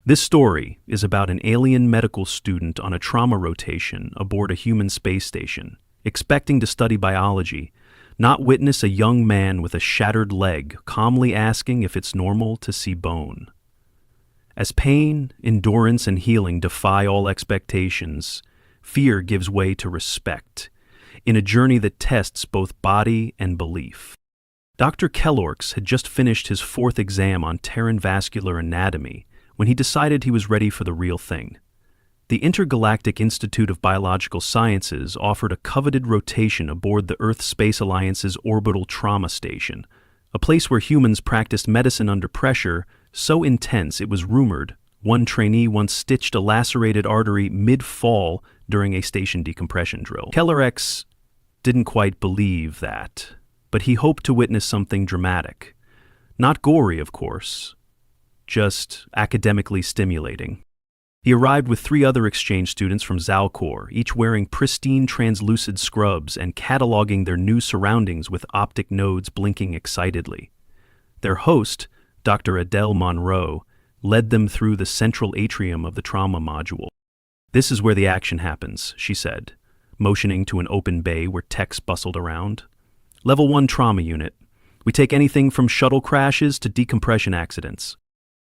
This story is about an alien medical student on a trauma rotation aboard a human space station, expecting to study biology, not witness a young man with a shattered leg calmly asking if it's normal to see bone. As pain, endurance, and healing defy all expectations, fear gives way to respect, in a journey that tests both body and belief. Dr. Kellorks had just finished his 4th exam on Terran vascular anatomy when he decided he was ready for the real thing. The Intergalactic Institute of Biological Sciences offered a coveted rotation aboard the Earth Space Alliance's orbital trauma station, a place where humans practiced medicine under pressure so intense it was rumored one trainee once stitched a lacerated artery mid-fall during a station decompression drill. Kellorks didn't quite believe that, but he hoped to witness something dramatic. Not gory, of course, just academically stimulating. He arrived with 3 other exchange students from Zalcor, each wearing pristine translucid scrubs and cataloging their new surroundings with optic nodes blinking excitedly. Their host, Dr. Adele Monroe, led them through the central atrium of the trauma module. "This is where the action happens," she said, motioning to an open bay where techs bustled around. "Level 1 trauma unit. We take anything from shuttle crashes to decompression accidents."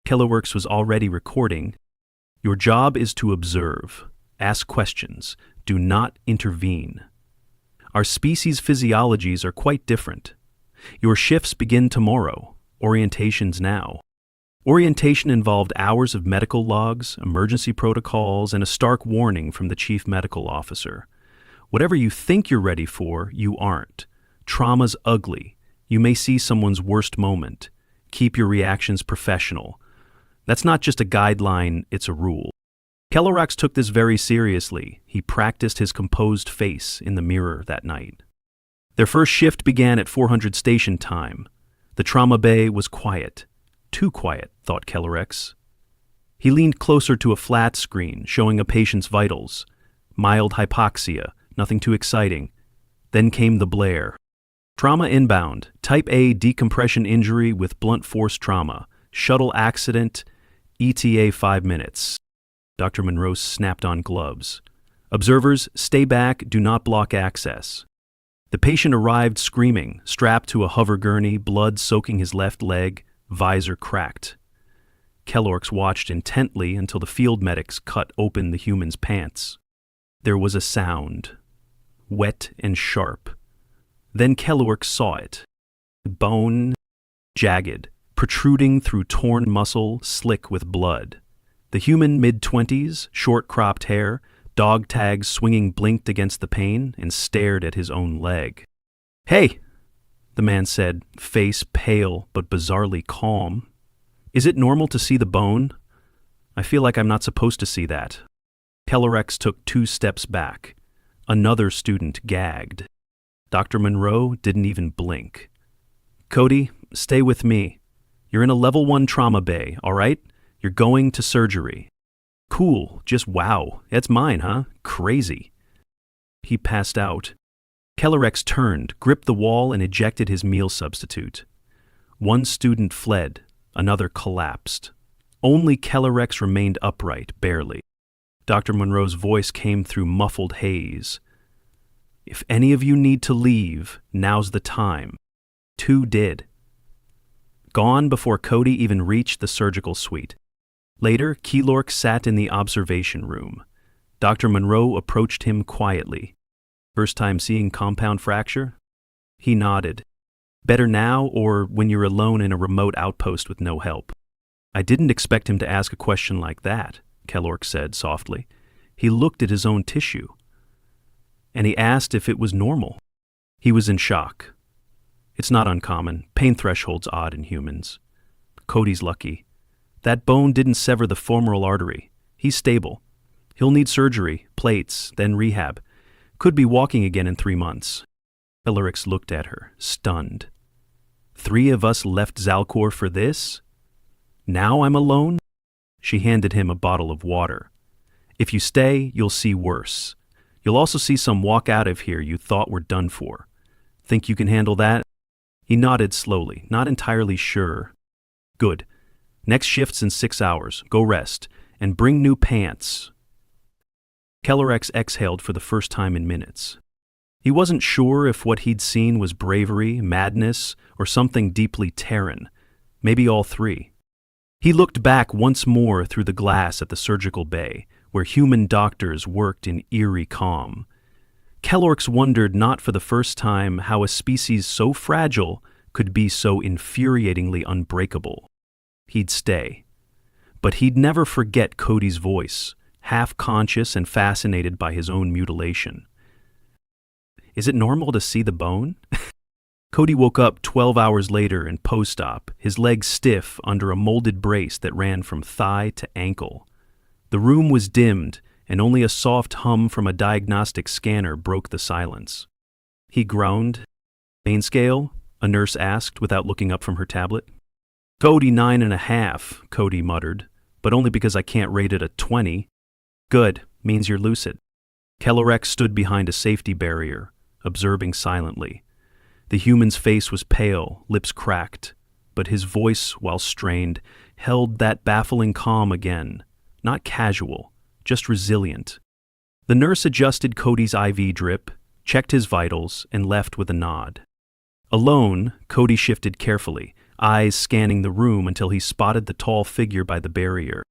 Kellorks was already recording. "Your job is to observe, ask questions, do not intervene. Our species' physiologies are quite different. Your shifts begin tomorrow, orientations now." Orientation involved hours of medical logs, emergency protocols, and a stark warning from the chief medical officer. Whatever you think you're ready for, you aren't. Trauma's ugly. You may see someone's worst moment. Keep your reactions professional. That's not just a guideline, it's a rule. Kellorks took this very seriously. He practiced his composed face in the mirror that night. Their first shift began at 400 station time. The trauma bay was quiet. Too quiet, thought Kellorks. He leaned closer to a flat screen showing a patient's vitals. Mild hypoxia, nothing too exciting. Then came the blare. Trauma inbound, type A decompression injury with blunt force trauma, shuttle accident, ETA 5 minutes. Dr. Monroe snapped on gloves. "Observers, stay back, do not block access." The patient arrived screaming, strapped to a hover gurney, blood soaking his left leg, visor cracked. Kellorks watched intently until the field medics cut open the human's pants. There was a sound, wet and sharp. Then Kellorks saw it. Bone, jagged, protruding through torn muscle, slick with blood. The human mid-20s, short-cropped hair, dog tags swinging blinked against the pain and stared at his own leg. "Hey," the man said, face pale but bizarrely calm. "Is it normal to see the bone? I feel like I'm not supposed to see that." Kellorks took 2 steps back. Another student gagged. Dr. Monroe didn't even blink. "Cody, stay with me. You're in a level 1 trauma bay, all right? You're going to surgery." "Cool, just wow. That's mine, huh? Crazy." He passed out. Kellorks turned, gripped the wall, and ejected his meal substitute. One student fled, another collapsed. Only Kellorks remained upright, barely. Dr. Monroe's voice came through muffled haze. "If any of you need to leave, now's the time." 2 did. Gone before Cody even reached the surgical suite. Later, Kellorks sat in the observation room. Dr. Monroe approached him quietly. "First time seeing compound fracture?" He nodded. "Better now or when you're alone in a remote outpost with no help?" "I didn't expect him to ask a question like that," Kellorks said softly. He looked at his own tissue. And he asked if it was normal. He was in shock. It's not uncommon. Pain threshold's odd in humans. Cody's lucky. That bone didn't sever the femoral artery. He's stable. He'll need surgery, plates, then rehab. Could be walking again in 3 months. Kellorks looked at her, stunned. 3 of us left Zalcor for this? Now I'm alone? She handed him a bottle of water. "If you stay, you'll see worse. You'll also see some walk out of here you thought were done for. Think you can handle that?" He nodded slowly, not entirely sure. "Good. Next shift's in 6 hours. Go rest. And bring new pants. Kellerex exhaled for the first time in minutes. He wasn't sure if what he'd seen was bravery, madness, or something deeply Terran. Maybe all three. He looked back once more through the glass at the surgical bay, where human doctors worked in eerie calm. Kellerex wondered not for the first time how a species so fragile could be so infuriatingly unbreakable. He'd stay. But he'd never forget Cody's voice, half-conscious and fascinated by his own mutilation. Is it normal to see the bone? Cody woke up 12 hours later in post-op, his legs stiff under a molded brace that ran from thigh to ankle. The room was dimmed, and only a soft hum from a diagnostic scanner broke the silence. He groaned. "Pain scale?" a nurse asked without looking up from her tablet. "Cody 9.5, Cody muttered, "but only because I can't rate it a 20. "Good, means you're lucid." Kellerex stood behind a safety barrier, observing silently. The human's face was pale, lips cracked, but his voice, while strained, held that baffling calm again, not casual, just resilient. The nurse adjusted Cody's IV drip, checked his vitals, and left with a nod. Alone, Cody shifted carefully, eyes scanning the room until he spotted the tall figure by the barrier.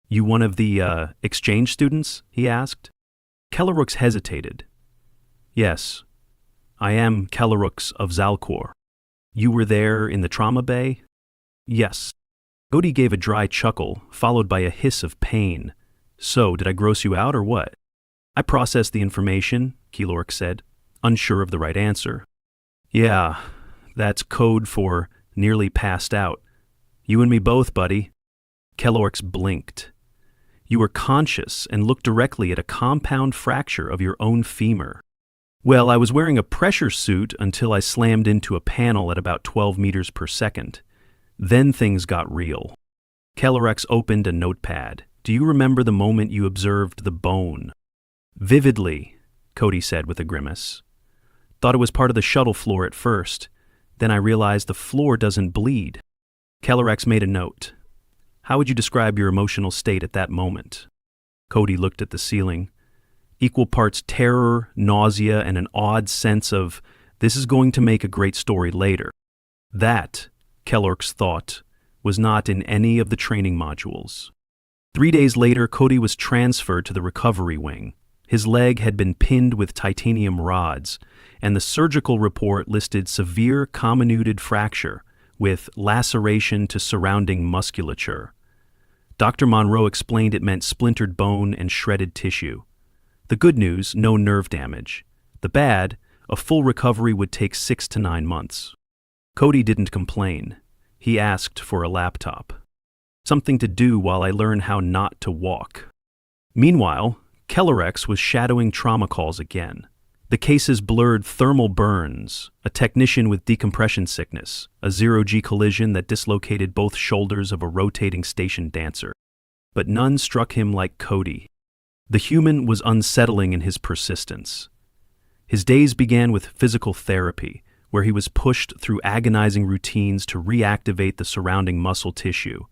"You one of the, exchange students?" he asked. Kellerex hesitated. "Yes, I am Kellerex of Zalcor. You were there in the trauma bay?" "Yes." Cody gave a dry chuckle, followed by a hiss of pain. "So, did I gross you out or what?" "I processed the information," Kellerex said, unsure of the right answer. "Yeah, that's code for nearly passed out. You and me both, buddy." Kellerex blinked. "You were conscious and looked directly at a compound fracture of your own femur." "Well, I was wearing a pressure suit until I slammed into a panel at about 12 meters per second. Then things got real." Kellerex opened a notepad. "Do you remember the moment you observed the bone?" "Vividly," Cody said with a grimace. "Thought it was part of the shuttle floor at first. Then I realized the floor doesn't bleed." Kellerex made a note. "How would you describe your emotional state at that moment?" Cody looked at the ceiling. Equal parts terror, nausea, and an odd sense of, this is going to make a great story later. That, Kellerex thought, was not in any of the training modules. 3 days later, Cody was transferred to the recovery wing. His leg had been pinned with titanium rods, and the surgical report listed severe comminuted fracture with laceration to surrounding musculature. Dr. Monroe explained it meant splintered bone and shredded tissue. The good news, no nerve damage. The bad, a full recovery would take 6 to 9 months. Cody didn't complain. He asked for a laptop. Something to do while I learn how not to walk. Meanwhile, Kellerex was shadowing trauma calls again. The cases blurred thermal burns, a technician with decompression sickness, a zero-G collision that dislocated both shoulders of a rotating station dancer. But none struck him like Cody. The human was unsettling in his persistence. His days began with physical therapy, where he was pushed through agonizing routines to reactivate the surrounding muscle tissue.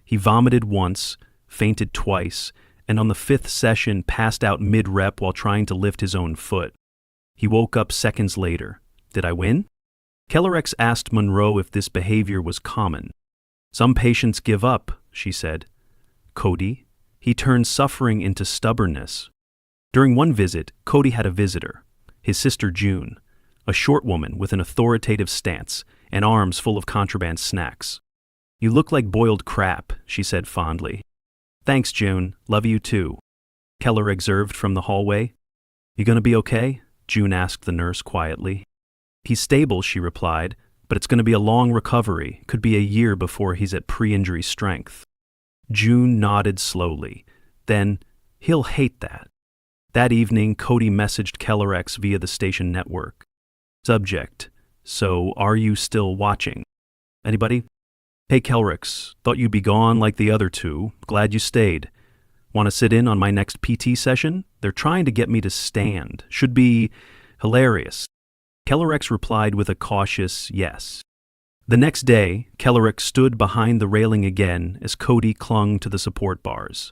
He vomited once, fainted twice, and on the 5th session passed out mid-rep while trying to lift his own foot. He woke up seconds later. Did I win? Kellerex asked Monroe if this behavior was common. "Some patients give up," she said. "Cody?" He turned suffering into stubbornness. During one visit, Cody had a visitor, his sister June, a short woman with an authoritative stance and arms full of contraband snacks. "You look like boiled crap," she said fondly. "Thanks, June. Love you too." Keller observed from the hallway. "You gonna be okay?" June asked the nurse quietly. "He's stable," she replied, "but it's gonna be a long recovery. Could be a year before he's at pre-injury strength." June nodded slowly. Then, "He'll hate that." That evening, Cody messaged Kellerex via the station network. Subject: "So, are you still watching? Anybody? Hey Kellerex, thought you'd be gone like the other two. Glad you stayed. Want to sit in on my next PT session? They're trying to get me to stand. Should be hilarious." Kellerex replied with a cautious yes. The next day, Kellerick stood behind the railing again as Cody clung to the support bars.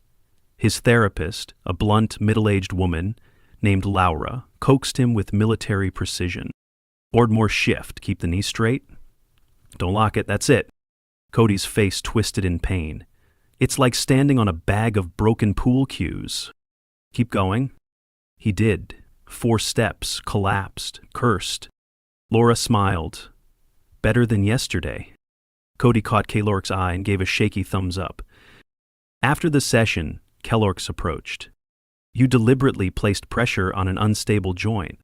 His therapist, a blunt, middle-aged woman named Laura, coaxed him with military precision. "Board more shift, keep the knee straight. Don't lock it, that's it." Cody's face twisted in pain. "It's like standing on a bag of broken pool cues." "Keep going." He did. 4 steps, collapsed, cursed. Laura smiled. "Better than yesterday." Cody caught Kellerick's eye and gave a shaky thumbs up. After the session, Kellerick approached. "You deliberately placed pressure on an unstable joint."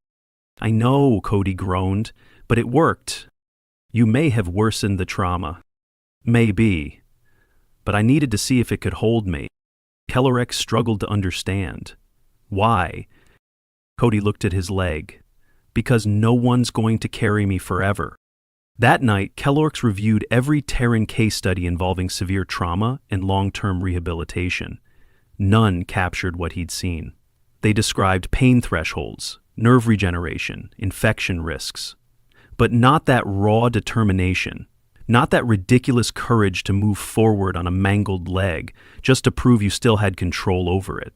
"I know," Cody groaned, "but it worked." "You may have worsened the trauma." "Maybe. But I needed to see if it could hold me." Kellerick struggled to understand. "Why?" Cody looked at his leg. "Because no one's going to carry me forever." That night, Kellerick reviewed every Terran case study involving severe trauma and long-term rehabilitation. None captured what he'd seen. They described pain thresholds, nerve regeneration, infection risks. But not that raw determination, not that ridiculous courage to move forward on a mangled leg just to prove you still had control over it.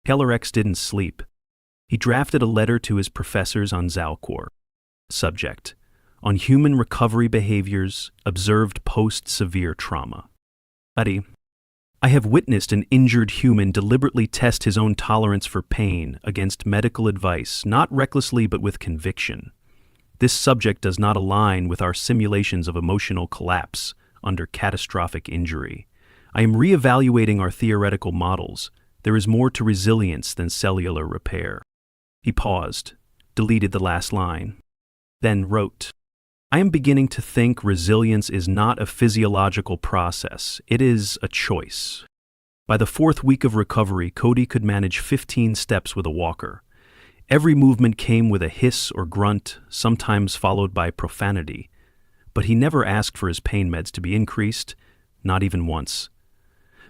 Kellerick didn't sleep. He drafted a letter to his professors on Zalcor. Subject: on human recovery behaviors observed post-severe trauma. Buddy, I have witnessed an injured human deliberately test his own tolerance for pain against medical advice, not recklessly but with conviction. This subject does not align with our simulations of emotional collapse under catastrophic injury. I am re-evaluating our theoretical models. There is more to resilience than cellular repair. He paused, deleted the last line, then wrote, I am beginning to think resilience is not a physiological process, it is a choice. By the 4th week of recovery, Cody could manage 15 steps with a walker. Every movement came with a hiss or grunt, sometimes followed by profanity. But he never asked for his pain meds to be increased, not even once.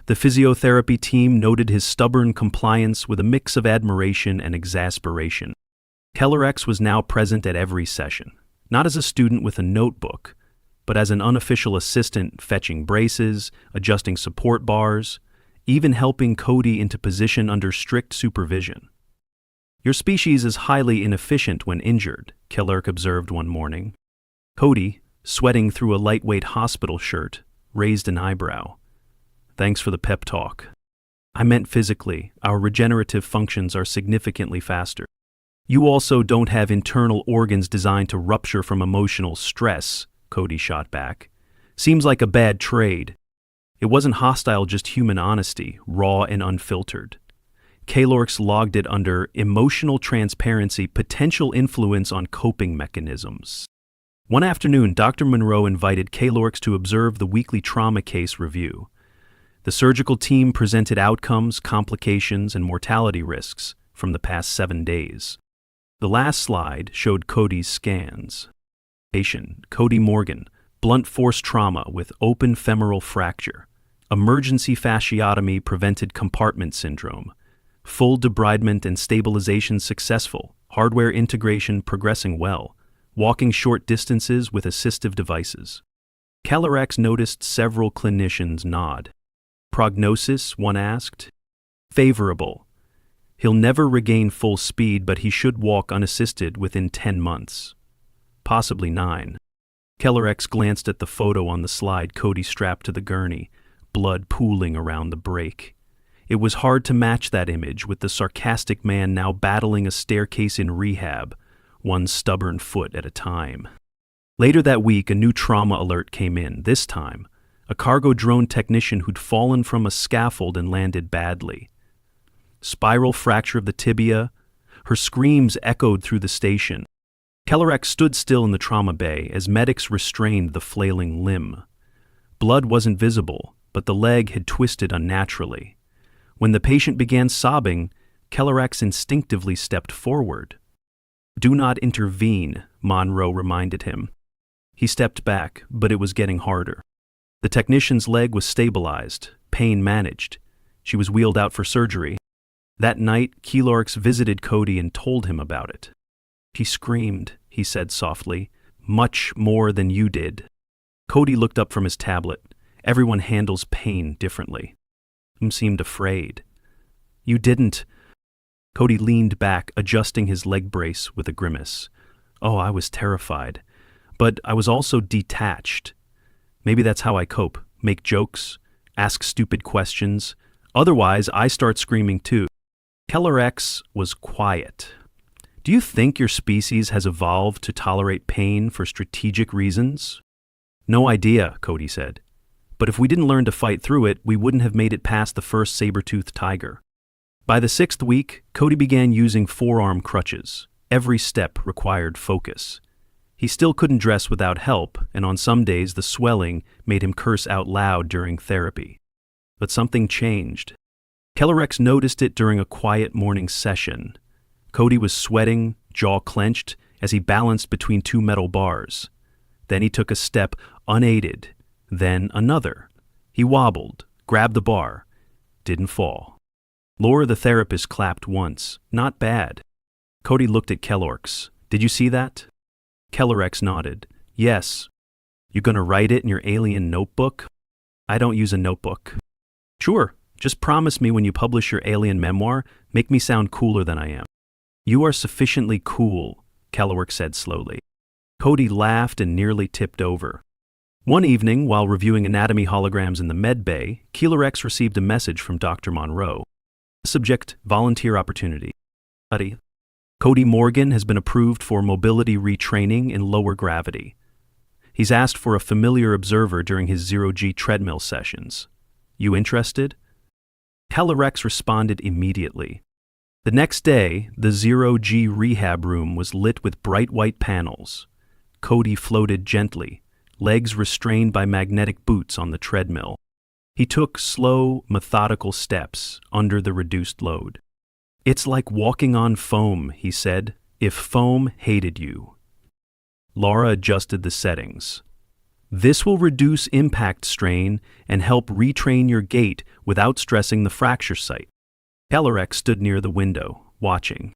The physiotherapy team noted his stubborn compliance with a mix of admiration and exasperation. Kellerick was now present at every session. Not as a student with a notebook, but as an unofficial assistant fetching braces, adjusting support bars, even helping Cody into position under strict supervision. Your species is highly inefficient when injured, Kellerick observed one morning. Cody, sweating through a lightweight hospital shirt, raised an eyebrow. Thanks for the pep talk. I meant physically, our regenerative functions are significantly faster. You also don't have internal organs designed to rupture from emotional stress, Cody shot back. Seems like a bad trade. It wasn't hostile, just human honesty, raw and unfiltered. Kellerick logged it under emotional transparency, potential influence on coping mechanisms. One afternoon, Dr. Monroe invited Kellerick to observe the weekly trauma case review. The surgical team presented outcomes, complications, and mortality risks from the past 7 days. The last slide showed Cody's scans. Patient, Cody Morgan, blunt force trauma with open femoral fracture. Emergency fasciotomy prevented compartment syndrome. Full debridement and stabilization successful. Hardware integration progressing well. Walking short distances with assistive devices. Kellerick noticed several clinicians nod. Prognosis, one asked. Favorable. He'll never regain full speed, but he should walk unassisted within 10 months. Possibly 9. Kellerick glanced at the photo on the slide Cody strapped to the gurney, blood pooling around the brake. It was hard to match that image with the sarcastic man now battling a staircase in rehab, one stubborn foot at a time. Later that week, a new trauma alert came in, this time a cargo drone technician who'd fallen from a scaffold and landed badly. Spiral fracture of the tibia. Her screams echoed through the station. Kellerick stood still in the trauma bay as medics restrained the flailing limb. Blood wasn't visible, but the leg had twisted unnaturally. When the patient began sobbing, Kellerick instinctively stepped forward. Do not intervene, Monroe reminded him. He stepped back, but it was getting harder. The technician's leg was stabilized, pain managed. She was wheeled out for surgery. That night, Kellerick visited Cody and told him about it. She screamed, he said softly. much more than you did. Cody looked up from his tablet. Everyone handles pain differently. He seemed afraid. You didn't. Cody leaned back, adjusting his leg brace with a grimace. Oh, I was terrified. But I was also detached. Maybe that's how I cope. Make jokes, ask stupid questions. Otherwise, I start screaming too. Keller X was quiet. Do you think your species has evolved to tolerate pain for strategic reasons? No idea, Cody said. But if we didn't learn to fight through it, we wouldn't have made it past the first saber-toothed tiger. By the 6th week, Cody began using forearm crutches. Every step required focus. He still couldn't dress without help, and on some days the swelling made him curse out loud during therapy. But something changed. Keller X noticed it during a quiet morning session. Cody was sweating, jaw clenched, as he balanced between 2 metal bars. Then he took a step unaided, then another. He wobbled, grabbed the bar, didn't fall. Laura the therapist clapped once. Not bad. Cody looked at Kellorx. Did you see that? Keller X nodded. Yes. You gonna write it in your alien notebook? I don't use a notebook. Sure. Just promise me when you publish your alien memoir, make me sound cooler than I am. You are sufficiently cool, Kellorx said slowly. Cody laughed and nearly tipped over. One evening, while reviewing anatomy holograms in the med bay, Keller X received a message from Dr. Monroe. Subject, volunteer opportunity. Study. Cody Morgan has been approved for mobility retraining in lower gravity. He's asked for a familiar observer during his 0G treadmill sessions. You interested? Keller X responded immediately. The next day, the 0G rehab room was lit with bright white panels. Cody floated gently, legs restrained by magnetic boots on the treadmill. He took slow, methodical steps under the reduced load. It's like walking on foam, he said, if foam hated you. Laura adjusted the settings. This will reduce impact strain and help retrain your gait without stressing the fracture site. Keller X stood near the window, watching.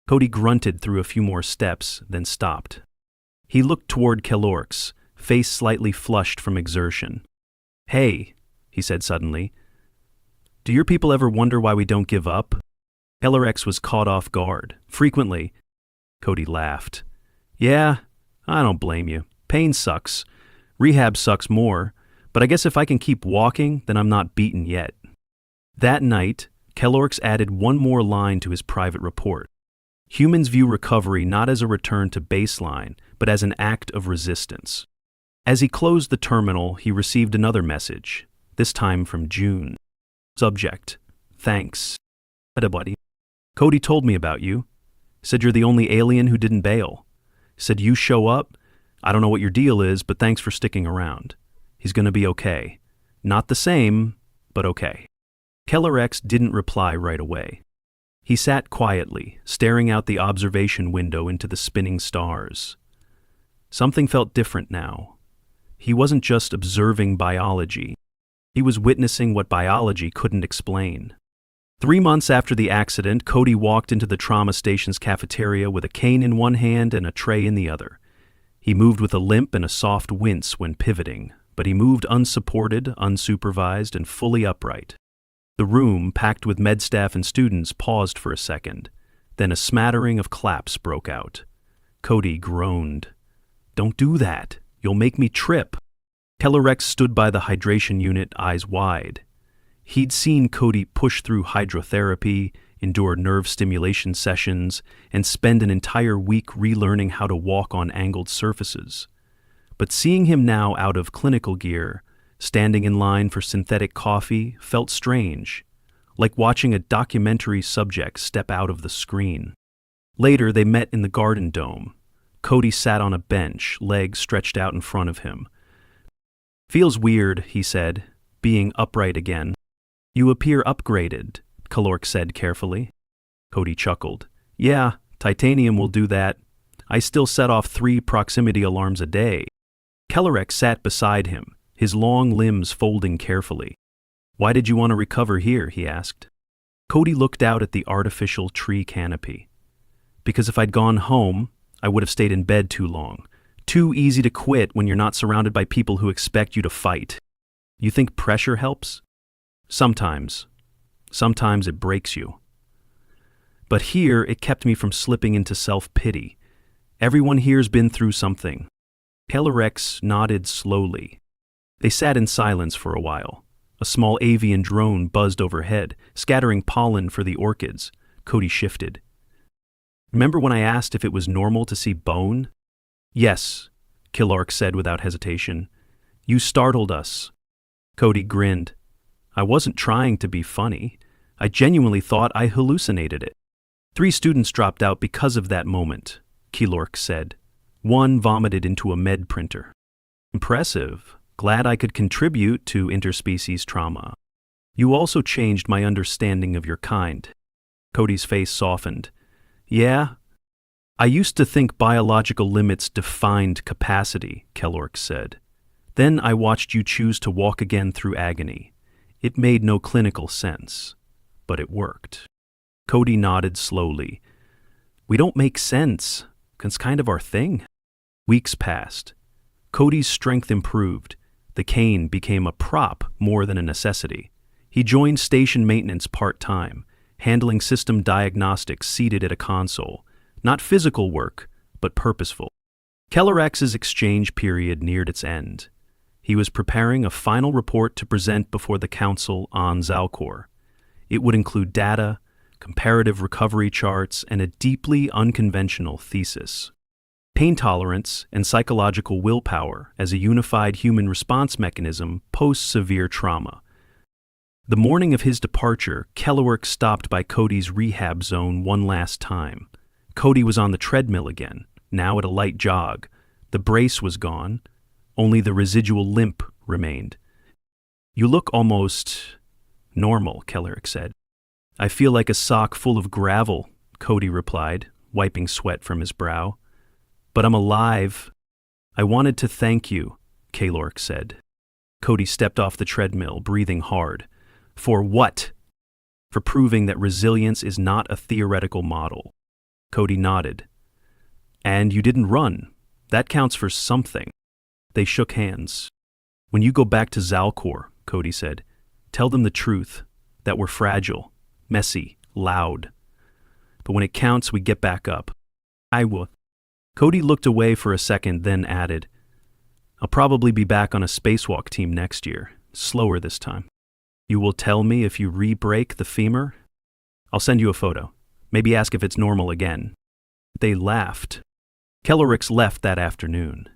Cody grunted through a few more steps, then stopped. He looked toward Kellorx, face slightly flushed from exertion. Hey, he said suddenly, do your people ever wonder why we don't give up? Keller X was caught off guard. Frequently. Cody laughed. Yeah, I don't blame you. Pain sucks. Rehab sucks more, but I guess if I can keep walking, then I'm not beaten yet. That night, Kellorx added one more line to his private report. Humans view recovery not as a return to baseline, but as an act of resistance. As he closed the terminal, he received another message, this time from June. Subject, thanks. Buddy. Cody told me about you. Said you're the only alien who didn't bail. Said you show up. I don't know what your deal is, but thanks for sticking around. He's gonna be okay. Not the same, but okay. Keller X didn't reply right away. He sat quietly, staring out the observation window into the spinning stars. Something felt different now. He wasn't just observing biology. He was witnessing what biology couldn't explain. 3 months after the accident, Cody walked into the trauma station's cafeteria with a cane in one hand and a tray in the other. He moved with a limp and a soft wince when pivoting, but he moved unsupported, unsupervised, and fully upright. The room, packed with med staff and students, paused for a second. Then a smattering of claps broke out. Cody groaned. Don't do that. You'll make me trip. Keller X stood by the hydration unit, eyes wide. He'd seen Cody push through hydrotherapy, endure nerve stimulation sessions, and spend an entire week relearning how to walk on angled surfaces. But seeing him now out of clinical gear, standing in line for synthetic coffee, felt strange, like watching a documentary subject step out of the screen. Later, they met in the garden dome. Cody sat on a bench, legs stretched out in front of him. Feels weird, he said, being upright again. You appear upgraded, Kellorx said carefully. Cody chuckled. Yeah, titanium will do that. I still set off 3 proximity alarms a day. Keller X sat beside him, his long limbs folding carefully. Why did you want to recover here, he asked. Cody looked out at the artificial tree canopy. Because if I'd gone home, I would have stayed in bed too long, Too easy to quit when you're not surrounded by people who expect you to fight. You think pressure helps? Sometimes. Sometimes it breaks you. But here, it kept me from slipping into self-pity. Everyone here's been through something. Kellerex nodded slowly. They sat in silence for a while. A small avian drone buzzed overhead, scattering pollen for the orchids. Cody shifted. Remember when I asked if it was normal to see bone? Yes, Killark said without hesitation. You startled us. Cody grinned. I wasn't trying to be funny. I genuinely thought I hallucinated it. 3 students dropped out because of that moment, Killark said. 1 vomited into a med printer. Impressive. Glad I could contribute to interspecies trauma. You also changed my understanding of your kind. Cody's face softened. Yeah? I used to think biological limits defined capacity, Killark said. Then I watched you choose to walk again through agony. It made no clinical sense, but it worked. Cody nodded slowly. We don't make sense. It's kind of our thing. Weeks passed. Cody's strength improved. The cane became a prop more than a necessity. He joined station maintenance part-time, handling system diagnostics seated at a console. Not physical work, but purposeful. Kellerex's exchange period neared its end. He was preparing a final report to present before the council on Zalcor. It would include data, comparative recovery charts, and a deeply unconventional thesis. Pain tolerance and psychological willpower as a unified human response mechanism post-severe trauma. The morning of his departure, Kellerwerk stopped by Cody's rehab zone one last time. Cody was on the treadmill again, now at a light jog. The brace was gone. Only the residual limp remained. You look almost normal, Kellerwerk said. I feel like a sock full of gravel, Cody replied, wiping sweat from his brow. But I'm alive. I wanted to thank you, Kellerwerk said. Cody stepped off the treadmill, breathing hard. For what? For proving that resilience is not a theoretical model. Cody nodded. And you didn't run. That counts for something. They shook hands. When you go back to Zalcor, Cody said, tell them the truth, that we're fragile, messy, loud. But when it counts, we get back up. I will. Cody looked away for a second, then added, I'll probably be back on a spacewalk team next year, slower this time. You will tell me if you re-break the femur? I'll send you a photo. Maybe ask if it's normal again. They laughed. Kellerix left that afternoon.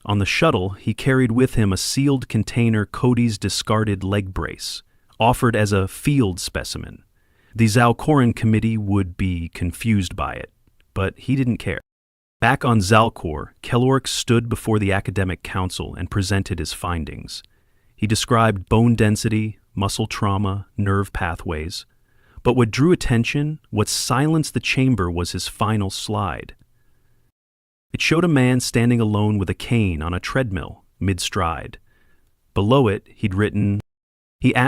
On the shuttle, he carried with him a sealed container Cody's discarded leg brace, offered as a field specimen. The Zalcoran committee would be confused by it, but he didn't care. Back on Zalcor, Kellerwerk stood before the academic council and presented his findings. He described bone density, muscle trauma, nerve pathways. But what drew attention, what silenced the chamber, was his final slide. It showed a man standing alone with a cane on a treadmill, mid-stride. Below it, he'd written, he asked